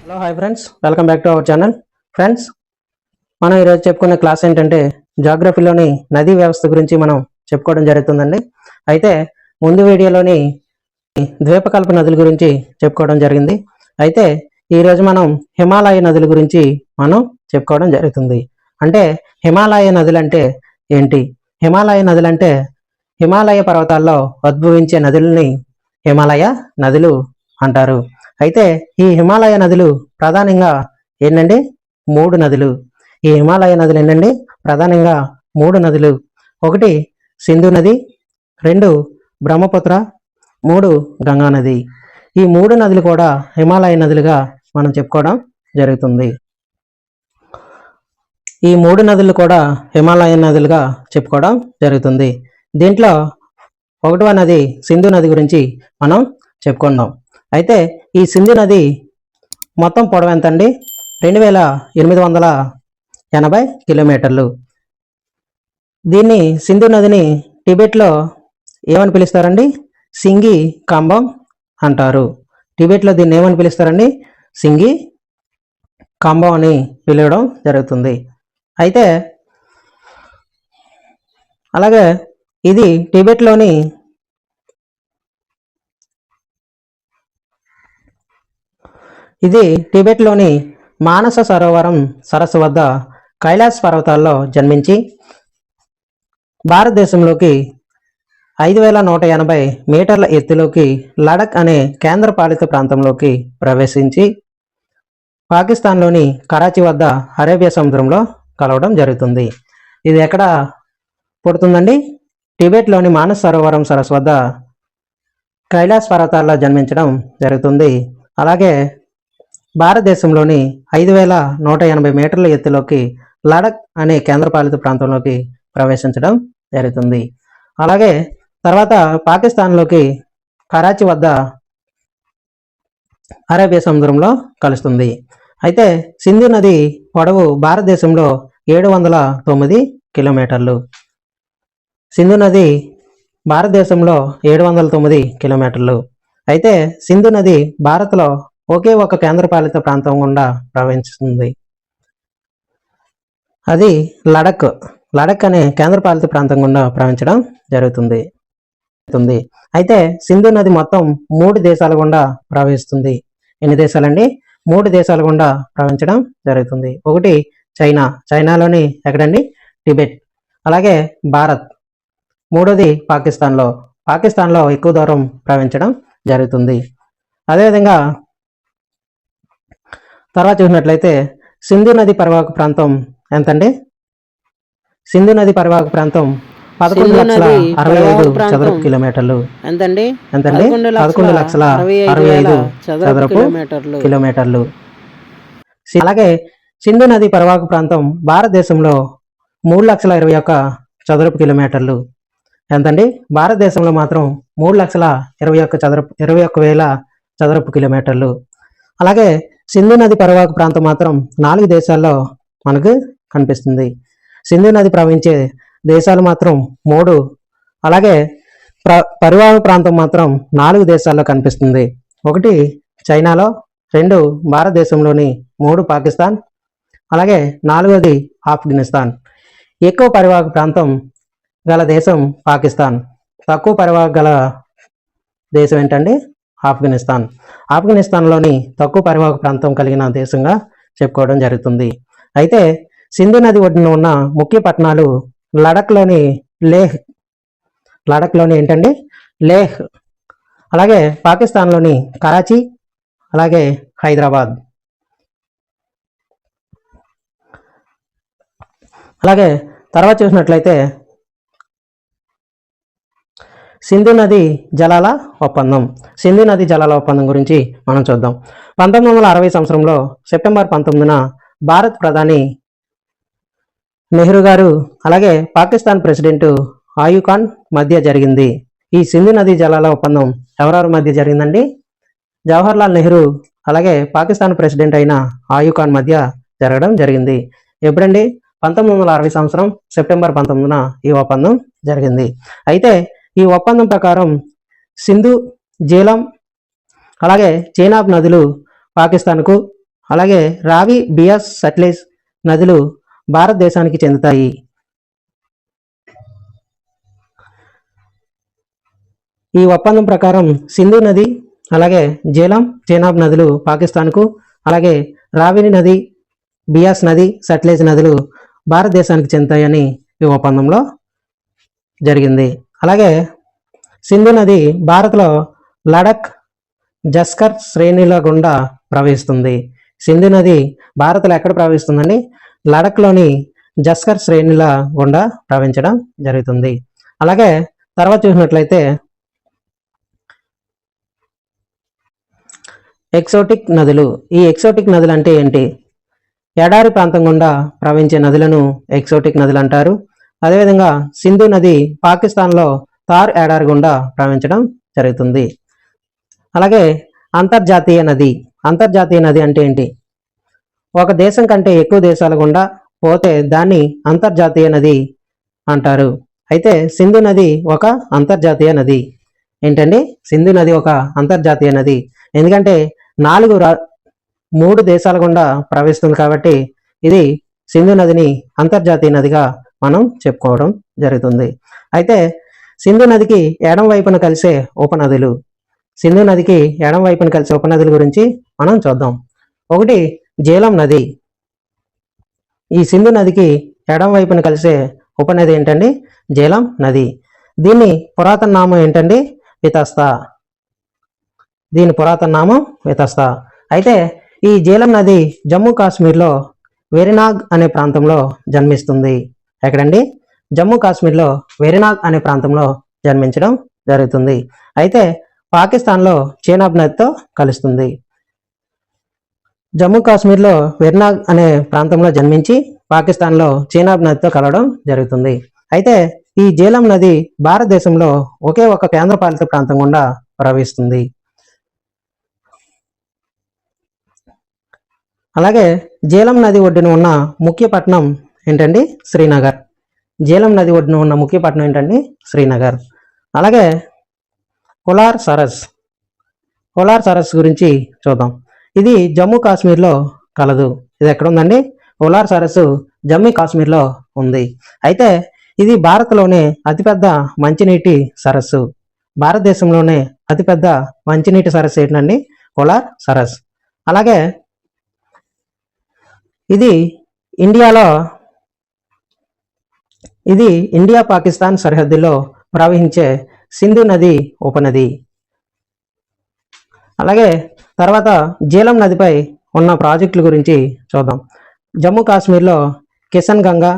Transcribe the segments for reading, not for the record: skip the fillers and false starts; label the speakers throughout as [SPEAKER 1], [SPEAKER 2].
[SPEAKER 1] Hello hi friends, welcome back to our channel. Friends, మనం ఈరోజు చెప్పుకునే క్లాస్ ఏంటంటే జాగ్రఫీలోని నదీ వ్యవస్థ గురించి మనం చెప్పుకోవడం జరుగుతుందండి. అయితే ముందు వీడియోలోని ద్వీపకల్ప నదుల గురించి చెప్పుకోవడం జరిగింది. అయితే ఈరోజు మనం హిమాలయ నదుల గురించి మనం చెప్పుకోవడం జరుగుతుంది. అంటే హిమాలయ నదులు అంటే ఏంటి? హిమాలయ నదులు అంటే హిమాలయ పర్వతాల్లో ఉద్భవించే నదులని హిమాలయ నదులు అంటారు. అయితే ఈ హిమాలయ నదులు ప్రధానంగా ఏంటండి? 3 నదులు. ఈ హిమాలయ నదులు ఏంటండి? ప్రధానంగా 3 నదులు. ఒకటి సింధు నది, 2 బ్రహ్మపుత్ర, 3 గంగా నది. ఈ 3 నదులు కూడా హిమాలయ నదులుగా మనం చెప్పుకోవడం జరుగుతుంది. ఈ 3 నదులు కూడా హిమాలయ నదులుగా చెప్పుకోవడం జరుగుతుంది. దీంట్లో 1వ నది సింధు నది గురించి మనం చెప్పుకుందాం. అయితే ఈ సింధు నది మొత్తం పొడవు ఎంత అండి? 2880 కిలోమీటర్లు. దీన్ని సింధు నదిని టిబెట్లో ఏమని పిలుస్తారండి? సింగి కాంబం అంటారు. టిబెట్లో దీన్ని ఏమని పిలుస్తారండి? సింగి కాంబం అని పిలవడం జరుగుతుంది. అయితే అలాగే ఇది టిబెట్లోని మానస సరోవరం సరస్సు వద్ద కైలాస్ పర్వతాల్లో జన్మించి భారతదేశంలోకి 5180 మీటర్ల ఎత్తులోకి లడక్ అనే కేంద్రపాలిత ప్రాంతంలోకి ప్రవేశించి పాకిస్తాన్లోని కరాచీ వద్ద అరేబియా సముద్రంలో కలవడం జరుగుతుంది. ఇది ఎక్కడ పుడుతుందండి? టిబెట్లోని మానస సరోవరం సరస్సు వద్ద కైలాస్ పర్వతాల్లో జన్మించడం జరుగుతుంది. అలాగే భారతదేశంలోని 5180 మీటర్ల ఎత్తులోకి లడక్ అనే కేంద్రపాలిత ప్రాంతంలోకి ప్రవేశించడం జరుగుతుంది. అలాగే తర్వాత పాకిస్తాన్లోకి కరాచీ వద్ద అరేబియా సముద్రంలో కలుస్తుంది. అయితే సింధు నది పొడవు భారతదేశంలో 709 కిలోమీటర్లు. సింధు నది భారతదేశంలో 709 కిలోమీటర్లు. అయితే సింధు నది భారత్లో ఒకే ఒక కేంద్రపాలిత ప్రాంతం గుండా ప్రవహిస్తుంది. అది లడక్. లడక్ అనే కేంద్రపాలిత ప్రాంతం గుండా ప్రవహించడం జరుగుతుంది. అయితే సింధు నది మొత్తం 3 దేశాల గుండా ప్రవహిస్తుంది. ఎన్ని దేశాలండి? 3 దేశాల గుండా ప్రవహించడం జరుగుతుంది. ఒకటి చైనా. చైనాలోని ఎక్కడండి? టిబెట్. అలాగే భారత్. మూడోది పాకిస్తాన్లో ఎక్కువ దూరం ప్రవహించడం జరుగుతుంది. అదేవిధంగా తర్వాత చూసినట్లయితే సింధు నది పరివాహక ప్రాంతం ఎంతండి? సింధు నది పరివాహక ప్రాంతం 11,65,000 చదరపు కిలోమీటర్లు. ఎంతండి? 11,65,000 చదరపు కిలోమీటర్లు. అలాగే సింధు నది పరివాహక ప్రాంతం భారతదేశంలో 3,21,000 చదరపు కిలోమీటర్లు. ఎంతండి? భారతదేశంలో మాత్రం 3,21,000 చదరపు కిలోమీటర్లు. అలాగే సింధు నది పరివాహక ప్రాంతం మాత్రం 4 దేశాల్లో మనకు కనిపిస్తుంది. సింధు నది ప్రవహించే దేశాలు మాత్రం 3, అలాగే పరివాహక ప్రాంతం మాత్రం 4 దేశాల్లో కనిపిస్తుంది. ఒకటి చైనాలో, 2 భారతదేశంలోని, 3 పాకిస్తాన్, అలాగే 4వది ఆఫ్ఘనిస్తాన్. ఎక్కువ పరివాహక ప్రాంతం గల దేశం పాకిస్తాన్. తక్కువ పరివాహక గల దేశం ఏంటండి? ఆఫ్ఘనిస్తాన్. ఆఫ్ఘనిస్తాన్లోని తక్కువ పరివాహక ప్రాంతం కలిగిన దేశంగా చెప్పుకోవడం జరుగుతుంది. అయితే సింధు నది ఒడ్డున ఉన్న ముఖ్య పట్టణాలు లడక్లోని ఏంటండి? లేహ్. అలాగే పాకిస్తాన్లోని కరాచీ, అలాగే హైదరాబాద్. అలాగే తర్వాత చూసినట్లయితే సింధు నది జలాల ఒప్పందం. సింధు నది జలాల ఒప్పందం గురించి మనం చూద్దాం. 1960 సంవత్సరంలో సెప్టెంబర్ 19న భారత్ ప్రధాని నెహ్రూ గారు అలాగే పాకిస్తాన్ ప్రెసిడెంట్ అయూబ్ ఖాన్ మధ్య జరిగింది. ఈ సింధు నది జలాల ఒప్పందం ఎవరెవరి మధ్య జరిగిందండి? జవహర్లాల్ నెహ్రూ అలాగే పాకిస్తాన్ ప్రెసిడెంట్ అయిన అయూబ్ ఖాన్ మధ్య జరగడం జరిగింది. ఎప్పుడండి? 1960 సంవత్సరం సెప్టెంబర్ 19న ఈ ఒప్పందం జరిగింది. అయితే ఈ ఒప్పందం ప్రకారం సింధు, జీలం, అలాగే చీనాబ్ నదులు పాకిస్తాన్కు, అలాగే రావి, బియాస్, సట్లెజ్ నదులు భారతదేశానికి చెందుతాయి. ఈ ఒప్పందం ప్రకారం సింధు నది, అలాగే జేలం, చేనాబ్ నదులు పాకిస్తాన్కు, అలాగే రావి నది, బియాస్ నది, సట్లెజ్ నదులు భారతదేశానికి చెందుతాయని ఈ ఒప్పందంలో జరిగింది. అలాగే సింధు నది భారత్లో లడఖ్, జస్కర్ శ్రేణుల గుండా ప్రవహిస్తుంది. సింధు నది భారత్లో ఎక్కడ ప్రవహిస్తుందండి? లడఖ్లోని జస్కర్ శ్రేణుల గుండా ప్రవహించడం జరుగుతుంది. అలాగే తర్వాత చూసినట్లయితే ఎక్సోటిక్ నదులు. ఈ ఎక్సోటిక్ నదులు అంటే ఏంటి? ఎడారి ప్రాంతం గుండా ప్రవహించే నదులను ఎక్సోటిక్ నదులు అంటారు. అదేవిధంగా సింధు నది పాకిస్తాన్లో తార్ ఎడారి గుండా ప్రవహించడం జరుగుతుంది. అలాగే అంతర్జాతీయ నది. అంతర్జాతీయ నది అంటే ఏంటి? ఒక దేశం కంటే ఎక్కువ దేశాల గుండా పోతే దాన్ని అంతర్జాతీయ నది అంటారు. అయితే సింధు నది ఒక అంతర్జాతీయ నది. ఏంటండి? సింధు నది ఒక అంతర్జాతీయ నది. ఎందుకంటే 3 దేశాల గుండా ప్రవహిస్తుంది కాబట్టి ఇది సింధు నదిని అంతర్జాతీయ నదిగా మనం చెప్పుకోవడం జరుగుతుంది. అయితే సింధు నదికి ఎడం వైపున కలిసే ఉపనదులు. సింధు నదికి ఎడం వైపున కలిసే ఉపనదుల గురించి మనం చూద్దాం. ఒకటి జేలం నది. ఈ సింధు నదికి ఎడం వైపున కలిసే ఉపనది ఏంటండి? జేలం నది. దీని పురాతన నామం ఏంటండి? వితస్తా. దీని పురాతన నామం వితస్తా. అయితే ఈ జేలం నది జమ్మూ కాశ్మీర్లో వెరినాగ్ అనే ప్రాంతంలో జన్మిస్తుంది. ఎక్కడండి? జమ్మూ కాశ్మీర్లో వెరినాగ్ అనే ప్రాంతంలో జన్మించడం జరుగుతుంది. అయితే పాకిస్తాన్లో చేనాబ్ నదితో కలుస్తుంది. జమ్మూ కాశ్మీర్లో వెరినాగ్ అనే ప్రాంతంలో జన్మించి పాకిస్తాన్లో చేనాబ్ నదితో కలవడం జరుగుతుంది. అయితే ఈ జేలం నది భారతదేశంలో ఒకే ఒక కేంద్రపాలిత ప్రాంతం గుండా ప్రవహిస్తుంది. అలాగే జేలం నది ఒడ్డున ఉన్న ముఖ్య పట్టణం ఏంటండి? శ్రీనగర్. జేలం నది ఒడ్డున ఉన్న ముఖ్య పట్టణం ఏంటండి? శ్రీనగర్. అలాగే కొలార్ సరస్. కొలార్ సరస్ గురించి చూద్దాం. ఇది జమ్మూ కాశ్మీర్లో కలదు. ఇది ఎక్కడ ఉందండి? కొలార్ సరస్సు జమ్మూ కాశ్మీర్లో ఉంది. అయితే ఇది భారత్లోనే అతిపెద్ద మంచినీటి సరస్సు. భారతదేశంలోనే అతిపెద్ద మంచినీటి సరస్సు ఏంటండి? కొలార్ సరస్. అలాగే ఇది ఇండియా పాకిస్తాన్ సరిహద్దులో ప్రవహించే సింధు నది ఉపనది. అలాగే తర్వాత జేలం నదిపై ఉన్న ప్రాజెక్టుల గురించి చూద్దాం. జమ్మూ కాశ్మీర్లో కిషన్ గంగా,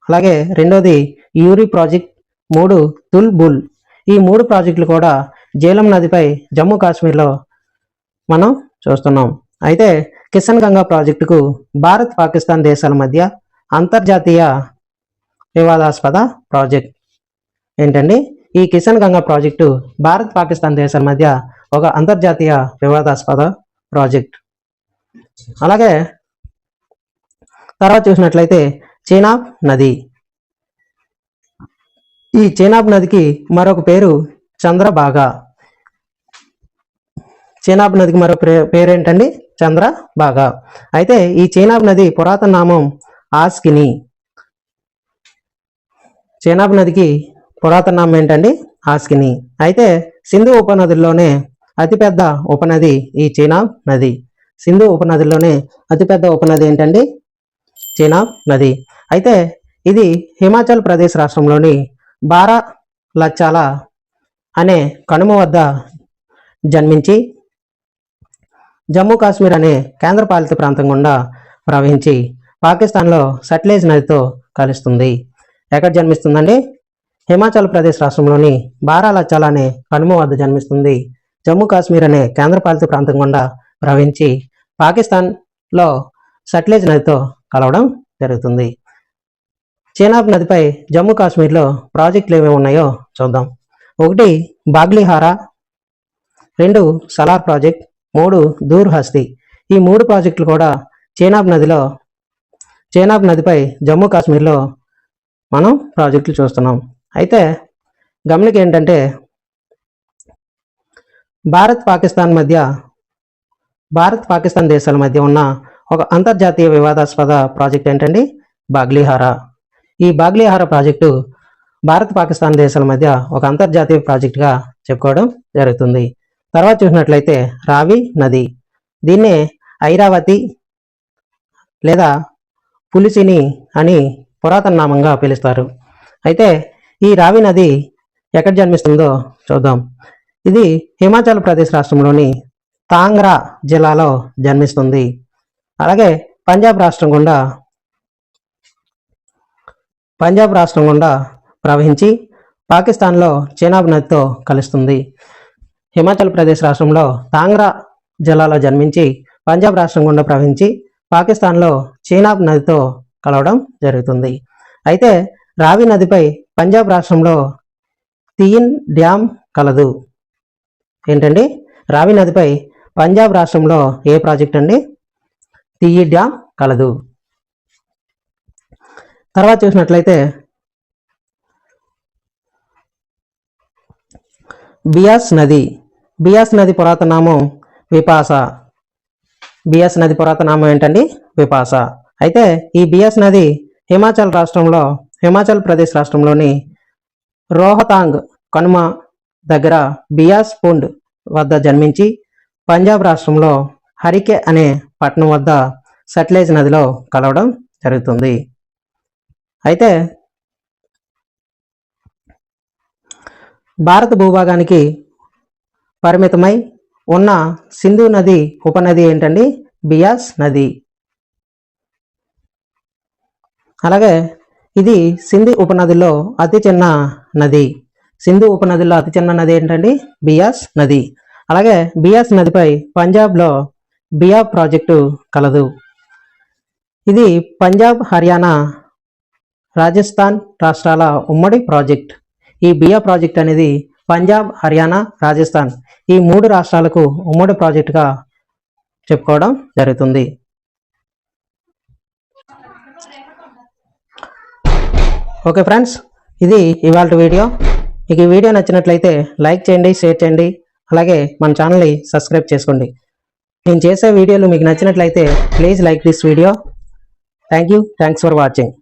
[SPEAKER 1] అలాగే రెండోది యూరి ప్రాజెక్ట్, 3 తుల్ బుల్. ఈ 3 ప్రాజెక్టులు కూడా జేలం నదిపై జమ్మూ కాశ్మీర్లో మనం చూస్తున్నాం. అయితే కిషన్ గంగా ప్రాజెక్టుకు భారత్, పాకిస్తాన్ దేశాల మధ్య అంతర్జాతీయ వివాదాస్పద ప్రాజెక్ట్. ఏంటండి? ఈ కిషన్ గంగా ప్రాజెక్టు భారత్, పాకిస్తాన్ దేశాల మధ్య ఒక అంతర్జాతీయ వివాదాస్పద ప్రాజెక్ట్. అలాగే తర్వాత చూసినట్లయితే చేనాబ్ నది. ఈ చేనాబ్ నదికి మరొక పేరు చంద్రభాగా. చేనాబ్ నదికి మరో పేరు ఏంటండి? చంద్రభాగా. అయితే ఈ చేనాబ్ నది పురాతన నామం ఆస్కిని. చేనాబ్ నదికి పురాతన నామం ఏంటండి? ఆస్కిని. అయితే సింధు ఉపనదుల్లోనే అతిపెద్ద ఉపనది ఈ చేనాబ్ నది. సింధు ఉపనదుల్లోనే అతిపెద్ద ఉపనది ఏంటండి? చేనాబ్ నది. అయితే ఇది హిమాచల్ ప్రదేశ్ రాష్ట్రంలోని బారా లచ్చాల అనే కనుమ వద్ద జన్మించి జమ్మూ కాశ్మీర్ అనే కేంద్రపాలిత ప్రాంతం గుండా ప్రవహించి పాకిస్తాన్లో సట్లెజ్ నదితో కలుస్తుంది. ఎక్కడ జన్మిస్తుందండి? హిమాచల్ ప్రదేశ్ రాష్ట్రంలోని బారా లచ్చాల అనే కనుమ వద్ద జన్మిస్తుంది. జమ్మూ కాశ్మీర్ అనే కేంద్రపాలిత ప్రాంతం గుండా ప్రవహించి పాకిస్తాన్లో సట్లెజ్ నదితో కలవడం జరుగుతుంది. చేనాబ్ నదిపై జమ్మూ కాశ్మీర్లో ప్రాజెక్టులు ఏమేమి ఉన్నాయో చూద్దాం. 1 బాగ్లీహారా, 2 సలార్ ప్రాజెక్ట్, 3 దూర్ హస్తి. ఈ 3 ప్రాజెక్టులు కూడా చేనాబ్ నదిపై జమ్మూ కాశ్మీర్లో మనం ప్రాజెక్టులు చూస్తున్నాం. అయితే గమనిక ఏంటంటే భారత్, పాకిస్తాన్ మధ్య భారత్ పాకిస్తాన్ దేశాల మధ్య ఉన్న ఒక అంతర్జాతీయ వివాదాస్పద ప్రాజెక్ట్ ఏంటండి? బాగ్లీహారా. ఈ బాగ్లీహారా ప్రాజెక్టు భారత్ పాకిస్తాన్ దేశాల మధ్య ఒక అంతర్జాతీయ ప్రాజెక్టుగా చెప్పుకోవడం జరుగుతుంది. తర్వాత చూసినట్లయితే రావి నది, దీన్నే ఐరావతి లేదా పులిసిని అని పురాతన నామంగా పిలుస్తారు. అయితే ఈ రావి నది ఎక్కడ జన్మిస్తుందో చూద్దాం. ఇది హిమాచల్ ప్రదేశ్ రాష్ట్రంలోని తాంగ్రా జిల్లాలో జన్మిస్తుంది. అలాగే పంజాబ్ రాష్ట్రం గుండా ప్రవహించి పాకిస్తాన్లో చీనాబ్ నదితో కలుస్తుంది. హిమాచల్ ప్రదేశ్ రాష్ట్రంలో తాంగ్రా జిల్లాలో జన్మించి పంజాబ్ రాష్ట్రం గుండా ప్రవహించి పాకిస్తాన్లో చీనాబ్ నదితో కలవడం జరుగుతుంది. అయితే రావి నదిపై పంజాబ్ రాష్ట్రంలో తీన్ డ్యామ్ కలదు. ఏంటండి? రావి నదిపై పంజాబ్ రాష్ట్రంలో ఏ ప్రాజెక్ట్ అండి? తీయి డ్యామ్ కలదు. తర్వాత చూసినట్లయితే బియాస్ నది. బియాస్ నది పురాతన నామం విపాస. బియాస్ నది పురాతన నామం ఏంటండి? విపాస. అయితే ఈ బియాస్ నది హిమాచల్ ప్రదేశ్ రాష్ట్రంలోని రోహతాంగ్ కనుమ దగ్గర బియాస్ పుండ్ వద్ద జన్మించి పంజాబ్ రాష్ట్రంలో హరికే అనే పట్టణం వద్ద సట్లెజ్ నదిలో కలవడం జరుగుతుంది. అయితే భారత భూభాగానికి పరిమితమై ఉన్న సింధు నది ఉపనది ఏంటండి? బియాస్ నది. అలాగే ఇది సింధు ఉపనదిలో అతి చిన్న నది. సింధు ఉపనదిలో అతి చిన్న నది ఏంటండి? బియాస్ నది. అలాగే బియాస్ నదిపై పంజాబ్లో బియా ప్రాజెక్టు కలదు. ఇది పంజాబ్, హర్యానా, రాజస్థాన్ రాష్ట్రాల ఉమ్మడి ప్రాజెక్ట్. ఈ బియా ప్రాజెక్ట్ అనేది పంజాబ్, హర్యానా, రాజస్థాన్ ఈ 3 రాష్ట్రాలకు ఉమ్మడి ప్రాజెక్టుగా చెప్పుకోవడం జరుగుతుంది. ఓకే ఫ్రెండ్స్, ఇది ఇవాళ వీడియో. మీకు ఈ వీడియో నచ్చినట్లయితే లైక్ చేయండి, షేర్ చేయండి, అలాగే మన ఛానల్ని సబ్స్క్రైబ్ చేసుకోండి. నేను చేసే వీడియోలు మీకు నచ్చినట్లయితే please like this video. Thanks for watching.